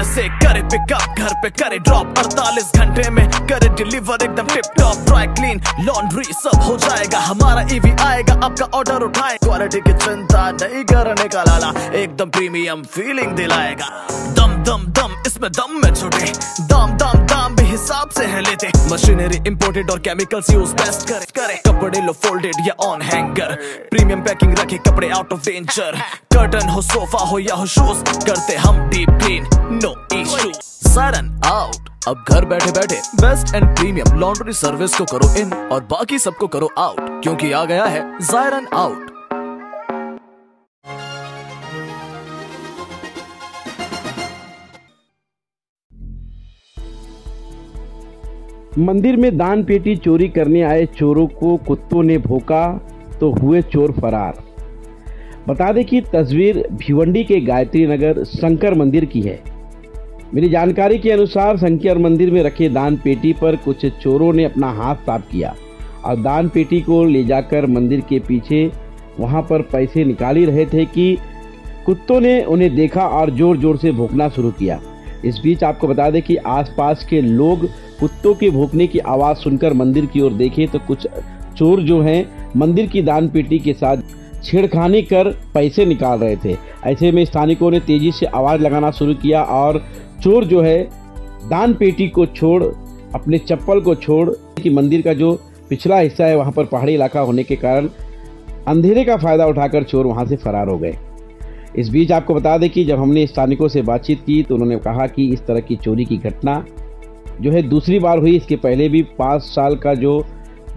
घर से करे पिकअप, घर पे करे ड्रॉप, 48 घंटे में करे डिलीवर एकदम tip top. Dry clean laundry सब हो जाएगा, हमारा ईवी आएगा, आपका ऑर्डर उठाए। क्वालिटी की चिंता नहीं करने का लाला, एकदम प्रीमियम फीलिंग दिलाएगा। दम दम दम इसमें दम में छोटे, दाम दाम दाम भी हिसाब से है लेते। मशीनरी इंपोर्टेड और केमिकल्स यूज बेस्ट करे कपड़े लो फोल्डेड या ऑन हैंगर, प्रीमियम पैकिंग रखे कपड़े आउट ऑफ डेंजर। कर्टन हो सोफा हो या हो शूज, करते हम deep clean no issue. Siren out, अब घर बैठे बैठे best and premium laundry service को करो इन और बाकी सबको करो आउट, क्योंकि आ गया है सायरन आउट। मंदिर में दान पेटी चोरी करने आए चोरों को कुत्तों ने भौंका तो हुए चोर फरार। बता दें कि तस्वीर भिवंडी के गायत्री नगर शंकर मंदिर की है। मेरी जानकारी के अनुसार शंकर मंदिर में रखे दान पेटी पर कुछ चोरों ने अपना हाथ साफ किया और दान पेटी को ले जाकर मंदिर के पीछे वहां पर पैसे निकाल ही रहे थे कि कुत्तों ने उन्हें देखा और जोर जोर से भौंकना शुरू किया। इस बीच आपको बता दें कि आसपास के लोग कुत्तों के भौंकने की आवाज़ सुनकर मंदिर की ओर देखे तो कुछ चोर जो हैं मंदिर की दान पेटी के साथ छेड़खानी कर पैसे निकाल रहे थे। ऐसे में स्थानिकों ने तेजी से आवाज़ लगाना शुरू किया और चोर जो है दान पेटी को छोड़ अपने चप्पल को छोड़ कि मंदिर का जो पिछला हिस्सा है वहाँ पर पहाड़ी इलाका होने के कारण अंधेरे का फ़ायदा उठाकर चोर वहाँ से फरार हो गए। इस बीच आपको बता दें कि जब हमने स्थानिकों से बातचीत की तो उन्होंने कहा कि इस तरह की चोरी की घटना जो है दूसरी बार हुई। इसके पहले भी 5 साल का जो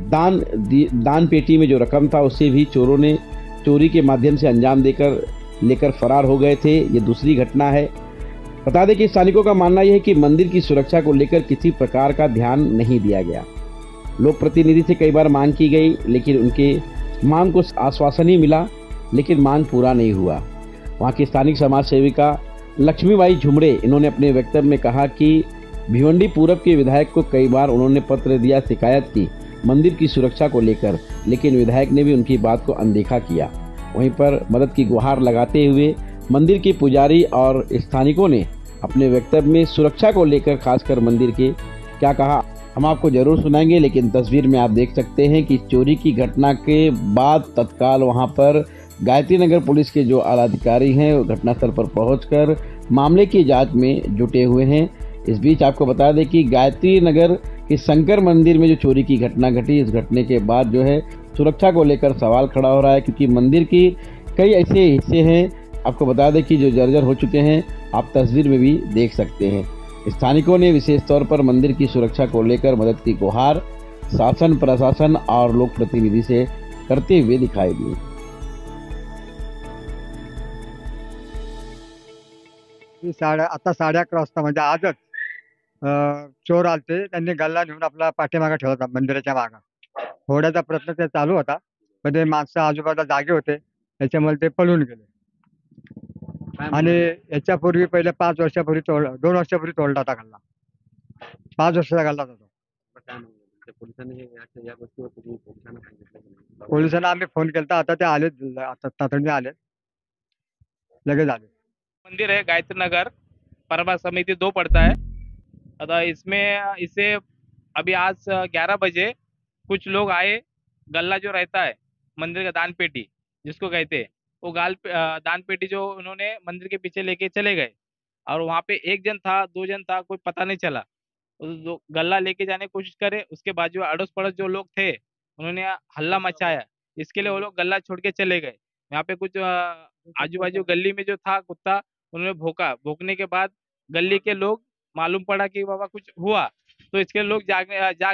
दान पेटी में जो रकम था उससे भी चोरों ने चोरी के माध्यम से अंजाम देकर लेकर फरार हो गए थे। ये दूसरी घटना है। बता दें कि स्थानिकों का मानना यह है कि मंदिर की सुरक्षा को लेकर किसी प्रकार का ध्यान नहीं दिया गया। लोक प्रतिनिधि से कई बार मांग की गई लेकिन उनके मांग को आश्वासन ही मिला, लेकिन मांग पूरा नहीं हुआ। वहाँ की स्थानिक समाज सेविका लक्ष्मीबाई झुमरे इन्होंने अपने वक्तव्य में कहा कि भिवंडी पूरब के विधायक को कई बार उन्होंने पत्र दिया, शिकायत की मंदिर की सुरक्षा को लेकर, लेकिन विधायक ने भी उनकी बात को अनदेखा किया। वहीं पर मदद की गुहार लगाते हुए मंदिर के पुजारी और स्थानिकों ने अपने वक्तव्य में सुरक्षा को लेकर खासकर मंदिर के क्या कहा हम आपको जरूर सुनाएंगे। लेकिन तस्वीर में आप देख सकते हैं कि चोरी की घटना के बाद तत्काल वहां पर गायत्री नगर पुलिस के जो आला अधिकारी हैं वो घटनास्थल पर पहुंचकर मामले की जांच में जुटे हुए हैं। इस बीच आपको बता दें कि गायत्री नगर के शंकर मंदिर में जो चोरी की घटना घटी, इस घटने के बाद जो है सुरक्षा को लेकर सवाल खड़ा हो रहा है, क्योंकि मंदिर की कई ऐसे हिस्से हैं आपको बता दें कि जो जर्जर हो चुके हैं, आप तस्वीर में भी देख सकते हैं। स्थानिकों ने विशेष तौर पर मंदिर की सुरक्षा को लेकर मदद की गुहार शासन प्रशासन और लोक प्रतिनिधि से करते हुए दिखाई दी। आता 11:30 वाजता म्हणजे आजच चोर आलते। त्यांनी गल्ला घेऊन आपला पाठीमागे ठेवला होता मंदिराच्या मागं। फोडायचा प्रयत्न ते चालू होता, पण ते माणसं आजूबाजूला जागे होते, त्याच्यामुळे ते पळून गेले। आणि याच्यापूर्वी पहिले 5 वर्षापूर्वी 2 वर्षापूर्वी तोडला होता गल्ला। 5 वर्षाचा गल्ला होता तो। पोलिसांना आम्ही फोन केला, आता ते आले, आता तातडीने आले, लगेच आले। मंदिर है गायत्री नगर, परमा समिति 2 पड़ता है। अतः इसमें इसे अभी आज 11 बजे कुछ लोग आए, गल्ला जो रहता है मंदिर का दान पेटी जिसको कहते हैं, वो दान पेटी जो उन्होंने मंदिर के पीछे लेके चले गए और वहाँ पे 1 जन था 2 जन था कोई पता नहीं चला। गल्ला लेके जाने की कोशिश करे, उसके बाद जो अड़ोस पड़ोस जो लोग थे उन्होंने हल्ला मचाया, इसके लिए वो लोग गल्ला छोड़ के चले गए। यहाँ पे कुछ आजू बाजू गली में जो था कुत्ता उन्होंने भौंकने के बाद गली के लोग मालूम पड़ा कि बाबा कुछ हुआ, तो इसके लोग जाग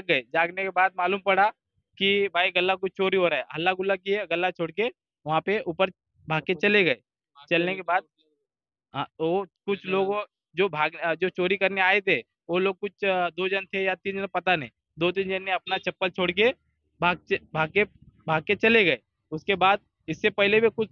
गए। जागने के बाद मालूम पड़ा कि भाई गल्ला कुछ चोरी हो रहा है, हल्ला गुल्ला किए, गल्ला छोड़ के वहाँ पे ऊपर भाग के चले गए। चलने के बाद तो कुछ लोग जो चोरी करने आए थे वो लोग कुछ 2 जन थे या 3 जन पता नहीं, 2-3 जन ने अपना चप्पल छोड़ के भाग के चले गए। उसके बाद इससे पहले भी कुछ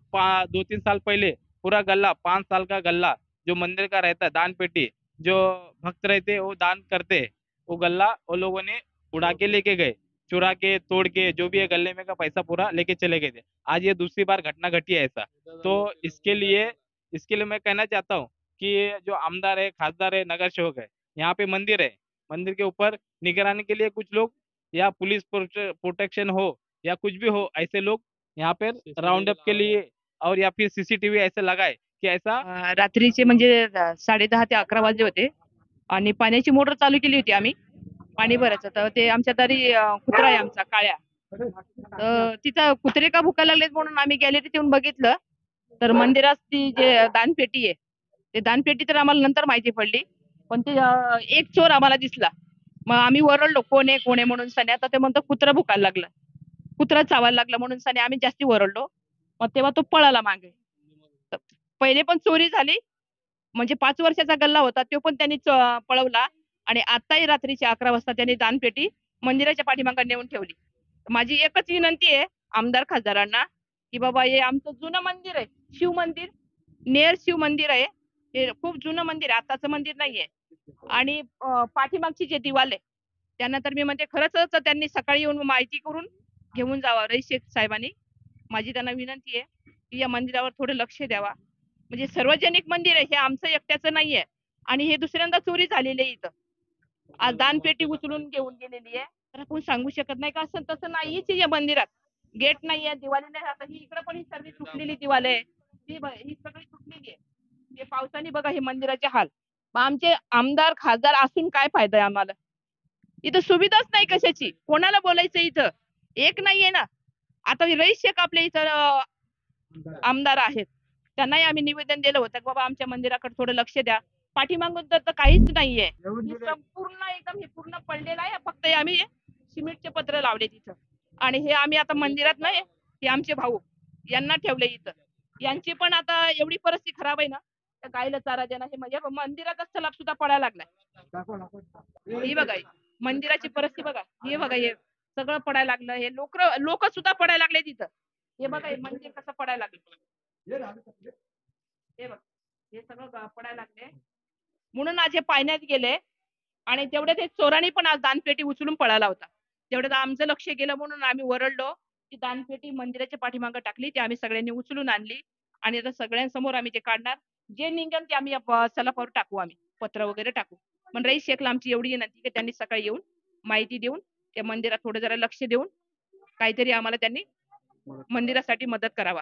2-3 साल पहले पूरा गल्ला 5 साल का गल्ला जो मंदिर का रहता है दान पेटी, जो भक्त रहते वो दान करते, वो गल्ला वो लोगों ने उड़ा के लेके गए, चुरा के तोड़ के जो भी है गले में का पैसा पूरा लेके चले गए थे। आज ये दूसरी बार घटना घटी है ऐसा। तो इसके लिए मैं कहना चाहता हूँ कि जो आमदार है, खासदार है, नगर सेवक है, यहाँ पे मंदिर है, मंदिर के ऊपर निगरानी के लिए कुछ लोग या पुलिस प्रोटेक्शन हो या कुछ भी हो, ऐसे लोग यहाँ पे राउंड अप के लिए और या फिर सीसीटीव्ही ऐसे लगाए कि ऐसा रात्रीचे म्हणजे 10:30 ते 11 वाजले होते आणि पाण्याची मोटर चालू केली होती आम्ही पाणी भरायचं. तर ते आमच्या दारी कुत्रा आहे आमचा काळ्या. तर तिथं कुत्रे का भुकायला लागलेत म्हणून आम्ही गॅलरीत येऊन बघितलं. तर मंदिरात ती जे दानपेटी आहे, ते दानपेटी तर आम्हाला नंतर माहिती पडली. पण ते एक चोर आम्हाला दिसला. मग आम्ही ओरडलो, कोण आहे म्हणून सनी. आता ते म्हणतो कुत्रा भुकायला लागला, कुत्रा चावायला लागला म्हणून सनी आम्ही जास्ती ओरडलो. मग तेव्हा तो पळाला मागे. पहिले पण चोरी झाली, म्हणजे 5 वर्षाचा गल्ला होता, तो पण त्यांनी पळवला. आणि आताही रात्रीचे 11 वाजता त्यांनी दानपेटी मंदिराच्या पाठीमागे नेऊन ठेवली. माझी एकच विनंती आहे आमदार खासदारांना, की बाबा हे आमचं जुनं मंदिर आहे, शिव मंदिर, नेर शिव मंदिर आहे. हे खूप जुनं मंदिर आहे, आताचं मंदिर नाहीये. आणि पाठीमागची जे दिवाल आहे त्यांना तर मी म्हणते खरंच त्यांनी सकाळी येऊन माहिती करून घेऊन जावं. रईस शेख साहेबांनी माझी त्यांना विनंती आहे की या मंदिरावर थोडं लक्ष द्यावा. म्हणजे सार्वजनिक मंदिर आहे, हे आमचं एकट्याचं नाहीये. आणि हे दुसऱ्यांदा चोरी झालेली आहे. इथं आज दानपेटी उचलून घेऊन गेलेली आहे. तर आपण सांगू शकत नाही का असं तसं नाहीच या मंदिरात. गेट नाहीये, दिवाळी नाही. आता ही इकडे पण ही सर्व तुटलेली दिवाल आहे, ही सगळी तुटलेली आहे. हे पावसाने बघा हे मंदिराचे हाल. मग आमचे आमदार खासदार असून काय फायदा आहे आम्हाला? इथं सुविधाच नाही कशाची. कोणाला बोलायचं इथं? एक नाहीये ना. आता रईस शेख आपल्या इथं आमदार आहेत, त्यांनाही आम्ही निवेदन दिलं होतं की बाबा आमच्या मंदिराकडे थोडं लक्ष द्या. पाठीमागून तर काहीच नाहीये. संपूर्ण एकदम हे पूर्ण पडलेलं आहे. फक्त हे आम्ही सिमेंटचे पत्र लावले तिथं. आणि हे आम्ही आता मंदिरात नाही, हे आमचे भाऊ यांना ठेवले इथं. यांची पण आता एवढी परिस्थिती खराब आहे ना, त्या गायला चारा देणं हे म्हणजे मंदिराचा स्लॅब सुद्धा पडायला लागलाय. ही बघा मंदिराची परिस्थिती बघा, हे बघा हे सगळं पडायला लागलं. हे लोक सुद्धा पडायला लागले तिथं. हे बघा हे मंदिर कसं पडायला लागलं. हे बघ हे सगळं पडायला लागले. म्हणून आज हे पाण्यात गेले. आणि तेवढ्यात ते चोरांनी पण आज दानपेटी उचलून पळाला होता. तेवढ्यात आमचं लक्ष गेलं म्हणून आम्ही ओरडलो. ती दानपेटी मंदिराच्या पाठीमागे टाकली, ती आम्ही सगळ्यांनी उचलून आणली. आणि आता सगळ्यांसमोर आम्ही ते काढणार. जे निघेल ते आम्ही सलाफावर टाकू, आम्ही पत्र वगैरे टाकू. पण रईस शेखला आमची एवढी विनंती की त्यांनी सकाळी येऊन माहिती देऊन त्या मंदिरात थोडं जरा लक्ष देऊन काहीतरी आम्हाला त्यांनी मंदिरासाठी मदत करावा.